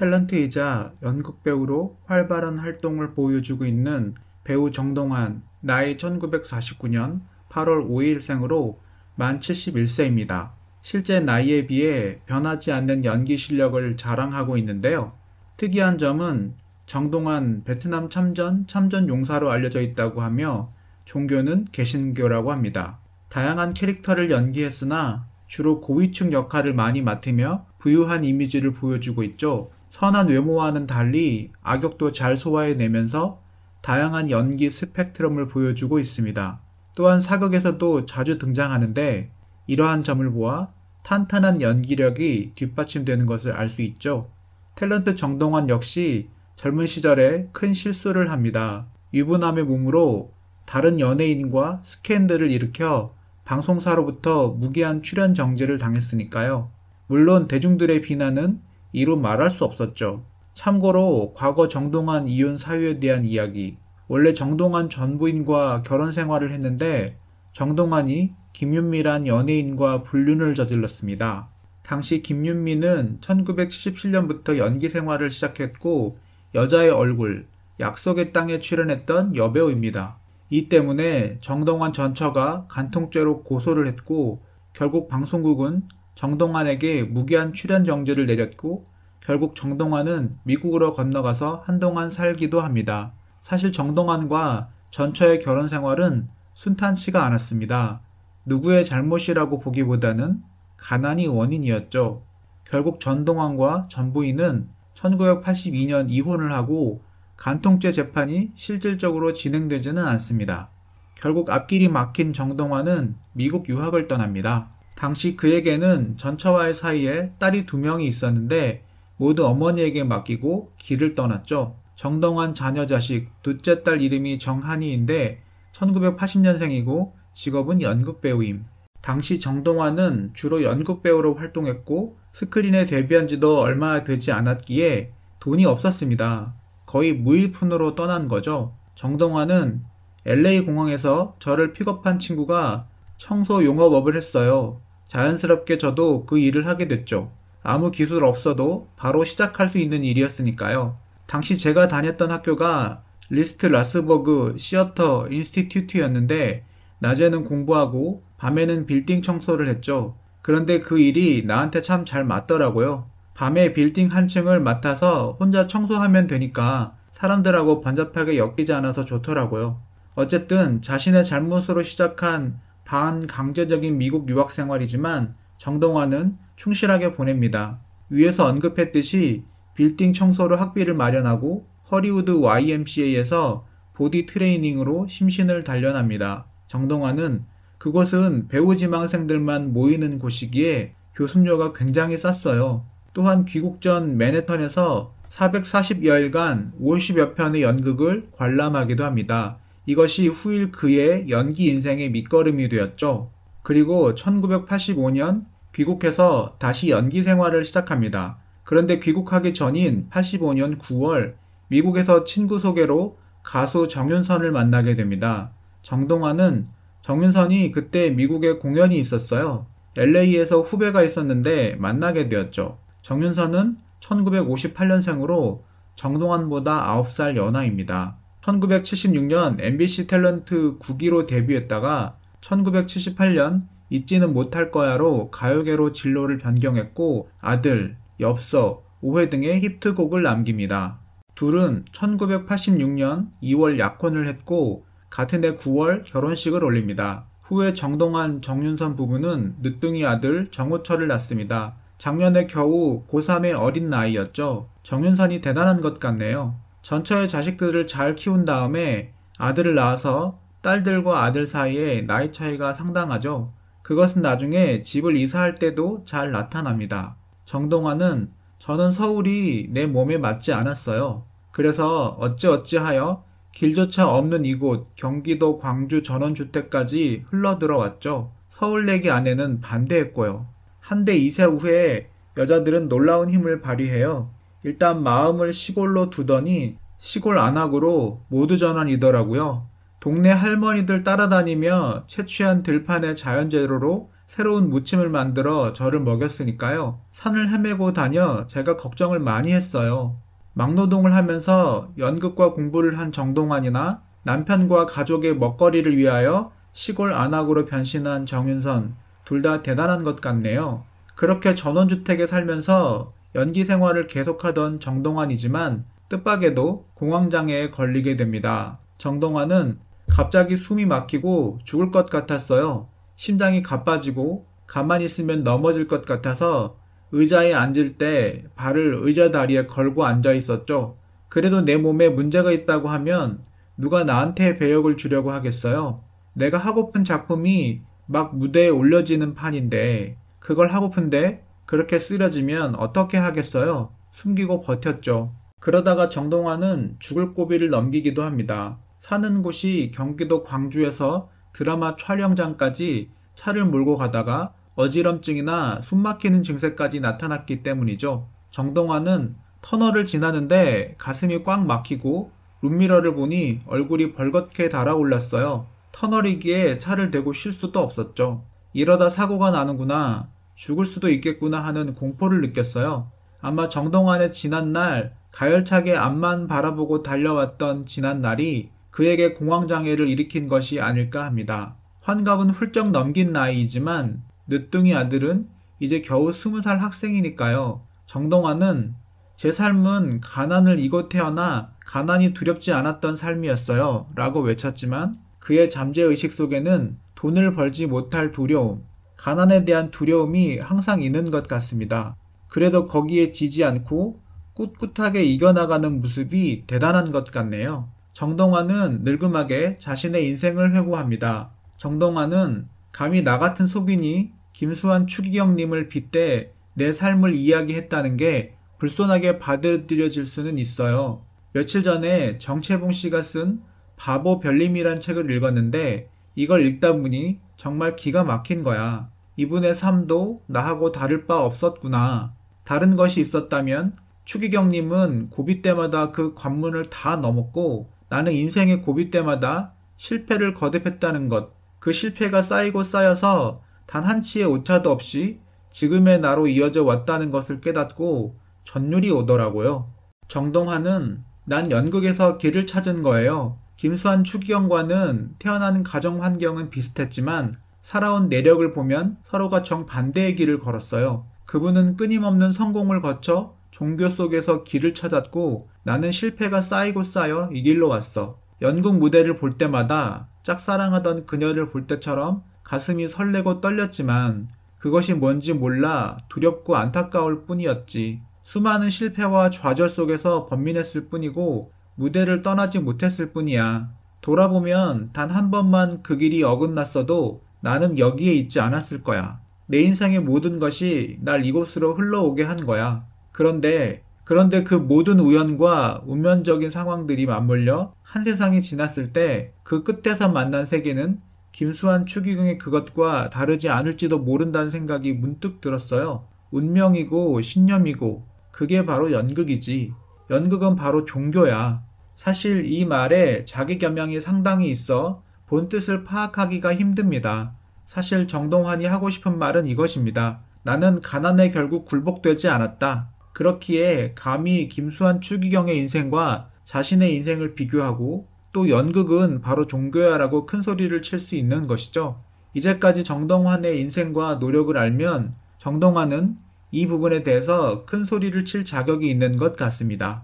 탤런트이자 연극배우로 활발한 활동을 보여주고 있는 배우 정동환, 나이 1949년 8월 5일생으로 만 71세입니다. 실제 나이에 비해 변하지 않는 연기 실력을 자랑하고 있는데요. 특이한 점은 정동환 베트남 참전 용사로 알려져 있다고 하며 종교는 개신교라고 합니다. 다양한 캐릭터를 연기했으나 주로 고위층 역할을 많이 맡으며 부유한 이미지를 보여주고 있죠. 선한 외모와는 달리 악역도 잘 소화해내면서 다양한 연기 스펙트럼을 보여주고 있습니다. 또한 사극에서도 자주 등장하는데 이러한 점을 보아 탄탄한 연기력이 뒷받침되는 것을 알 수 있죠. 탤런트 정동환 역시 젊은 시절에 큰 실수를 합니다. 유부남의 몸으로 다른 연예인과 스캔들을 일으켜 방송사로부터 무기한 출연 정지를 당했으니까요. 물론 대중들의 비난은 이루 말할 수 없었죠. 참고로 과거 정동환 이혼 사유에 대한 이야기. 원래 정동환 전 부인과 결혼 생활을 했는데 정동환이 김윤미란 연예인과 불륜을 저질렀습니다. 당시 김윤미는 1977년부터 연기 생활을 시작했고 여자의 얼굴, 약속의 땅에 출연했던 여배우입니다. 이 때문에 정동환 전 처가 간통죄로 고소를 했고 결국 방송국은 정동환에게 무기한 출연 정지를 내렸고 결국 정동환은 미국으로 건너가서 한동안 살기도 합니다. 사실 정동환과 전처의 결혼 생활은 순탄치가 않았습니다. 누구의 잘못이라고 보기보다는 가난이 원인이었죠. 결국 정동환과 전 부인은 1982년 이혼을 하고 간통죄 재판이 실질적으로 진행되지는 않습니다. 결국 앞길이 막힌 정동환은 미국 유학을 떠납니다. 당시 그에게는 전처와의 사이에 딸이 2명이 있었는데 모두 어머니에게 맡기고 길을 떠났죠. 정동환 자녀 자식 둘째 딸 이름이 정한이인데 1980년생이고 직업은 연극배우임. 당시 정동환은 주로 연극배우로 활동했고 스크린에 데뷔한 지도 얼마 되지 않았기에 돈이 없었습니다. 거의 무일푼으로 떠난 거죠. 정동환은 LA 공항에서 저를 픽업한 친구가 청소 용업업을 했어요. 자연스럽게 저도 그 일을 하게 됐죠. 아무 기술 없어도 바로 시작할 수 있는 일이었으니까요. 당시 제가 다녔던 학교가 리스트 라스버그 시어터 인스티튜트였는데 낮에는 공부하고 밤에는 빌딩 청소를 했죠. 그런데 그 일이 나한테 참 잘 맞더라고요. 밤에 빌딩 한 층을 맡아서 혼자 청소하면 되니까 사람들하고 번잡하게 엮이지 않아서 좋더라고요. 어쨌든 자신의 잘못으로 시작한 반강제적인 미국 유학 생활이지만 정동환은 충실하게 보냅니다. 위에서 언급했듯이 빌딩 청소로 학비를 마련하고 허리우드 YMCA에서 보디 트레이닝으로 심신을 단련합니다. 정동환은 그곳은 배우 지망생들만 모이는 곳이기에 교습료가 굉장히 쌌어요. 또한 귀국 전 맨해튼에서 440여일간 50여 편의 연극을 관람하기도 합니다. 이것이 후일 그의 연기 인생의 밑거름이 되었죠. 그리고 1985년 귀국해서 다시 연기 생활을 시작합니다. 그런데 귀국하기 전인 85년 9월 미국에서 친구 소개로 가수 정윤선을 만나게 됩니다. 정동환은 정윤선이 그때 미국에 공연이 있었어요. LA에서 후배가 있었는데 만나게 되었죠. 정윤선은 1958년생으로 정동환보다 9살 연하입니다. 1976년 MBC 탤런트 9기로 데뷔했다가 1978년 잊지는 못할 거야로 가요계로 진로를 변경했고 아들, 엽서, 오해 등의 히트곡을 남깁니다. 둘은 1986년 2월 약혼을 했고 같은 해 9월 결혼식을 올립니다. 후에 정동환, 정윤선 부부는 늦둥이 아들 정우철을 낳습니다. 작년에 겨우 고3의 어린 나이였죠. 정윤선이 대단한 것 같네요. 전처의 자식들을 잘 키운 다음에 아들을 낳아서 딸들과 아들 사이에 나이 차이가 상당하죠. 그것은 나중에 집을 이사할 때도 잘 나타납니다. 정동환은 저는 서울이 내 몸에 맞지 않았어요. 그래서 어찌어찌하여 길조차 없는 이곳 경기도 광주 전원주택까지 흘러들어왔죠. 서울내기 아내는 반대했고요. 한데 이세 후에 여자들은 놀라운 힘을 발휘해요. 일단 마음을 시골로 두더니 시골 안악으로 모두 전환이더라고요. 동네 할머니들 따라다니며 채취한 들판의 자연재료로 새로운 무침을 만들어 저를 먹였으니까요. 산을 헤매고 다녀 제가 걱정을 많이 했어요. 막노동을 하면서 연극과 공부를 한 정동환이나 남편과 가족의 먹거리를 위하여 시골 안악으로 변신한 정윤선, 둘 다 대단한 것 같네요. 그렇게 전원주택에 살면서 연기 생활을 계속하던 정동환이지만 뜻밖에도 공황장애에 걸리게 됩니다. 정동환은 갑자기 숨이 막히고 죽을 것 같았어요. 심장이 가빠지고 가만히 있으면 넘어질 것 같아서 의자에 앉을 때 발을 의자 다리에 걸고 앉아 있었죠. 그래도 내 몸에 문제가 있다고 하면 누가 나한테 배역을 주려고 하겠어요. 내가 하고픈 작품이 막 무대에 올려지는 판인데 그걸 하고픈데 그렇게 쓰러지면 어떻게 하겠어요? 숨기고 버텼죠. 그러다가 정동환은 죽을 고비를 넘기기도 합니다. 사는 곳이 경기도 광주에서 드라마 촬영장까지 차를 몰고 가다가 어지럼증이나 숨막히는 증세까지 나타났기 때문이죠. 정동환은 터널을 지나는데 가슴이 꽉 막히고 룸미러를 보니 얼굴이 벌겋게 달아올랐어요. 터널이기에 차를 대고 쉴 수도 없었죠. 이러다 사고가 나는구나, 죽을 수도 있겠구나 하는 공포를 느꼈어요. 아마 정동환의 지난날 가열차게 앞만 바라보고 달려왔던 지난날이 그에게 공황장애를 일으킨 것이 아닐까 합니다. 환갑은 훌쩍 넘긴 나이이지만 늦둥이 아들은 이제 겨우 20살 학생이니까요. 정동환은 제 삶은 가난을 이고 태어나 가난이 두렵지 않았던 삶이었어요 라고 외쳤지만 그의 잠재의식 속에는 돈을 벌지 못할 두려움, 가난에 대한 두려움이 항상 있는 것 같습니다. 그래도 거기에 지지 않고 꿋꿋하게 이겨나가는 모습이 대단한 것 같네요. 정동환은 늙음하게 자신의 인생을 회고합니다. 정동환은 감히 나 같은 속인이 김수환 추기경님을 빗대 내 삶을 이야기했다는 게 불손하게 받아들여질 수는 있어요. 며칠 전에 정채봉 씨가 쓴 바보 별님이란 책을 읽었는데 이걸 읽다 보니 정말 기가 막힌 거야. 이분의 삶도 나하고 다를 바 없었구나. 다른 것이 있었다면 추기경님은 고비 때마다 그 관문을 다 넘었고 나는 인생의 고비 때마다 실패를 거듭했다는 것, 그 실패가 쌓이고 쌓여서 단 한 치의 오차도 없이 지금의 나로 이어져 왔다는 것을 깨닫고 전율이 오더라고요. 정동환은 난 연극에서 길을 찾은 거예요. 김수환 추기경과는 태어난 가정 환경은 비슷했지만 살아온 내력을 보면 서로가 정반대의 길을 걸었어요. 그분은 끊임없는 성공을 거쳐 종교 속에서 길을 찾았고 나는 실패가 쌓이고 쌓여 이 길로 왔어. 연극 무대를 볼 때마다 짝사랑하던 그녀를 볼 때처럼 가슴이 설레고 떨렸지만 그것이 뭔지 몰라 두렵고 안타까울 뿐이었지. 수많은 실패와 좌절 속에서 번민했을 뿐이고 무대를 떠나지 못했을 뿐이야. 돌아보면 단 한 번만 그 길이 어긋났어도 나는 여기에 있지 않았을 거야. 내 인생의 모든 것이 날 이곳으로 흘러오게 한 거야. 그런데 그 모든 우연과 운면적인 상황들이 맞물려 한 세상이 지났을 때 그 끝에서 만난 세계는 김수환 추기경의 그것과 다르지 않을지도 모른다는 생각이 문득 들었어요. 운명이고 신념이고 그게 바로 연극이지. 연극은 바로 종교야. 사실 이 말에 자기 겸양이 상당히 있어 본 뜻을 파악하기가 힘듭니다. 사실 정동환이 하고 싶은 말은 이것입니다. 나는 가난에 결국 굴복되지 않았다. 그렇기에 감히 김수환 추기경의 인생과 자신의 인생을 비교하고 또 연극은 바로 종교야라고 큰 소리를 칠 수 있는 것이죠. 이제까지 정동환의 인생과 노력을 알면 정동환은 이 부분에 대해서 큰 소리를 칠 자격이 있는 것 같습니다.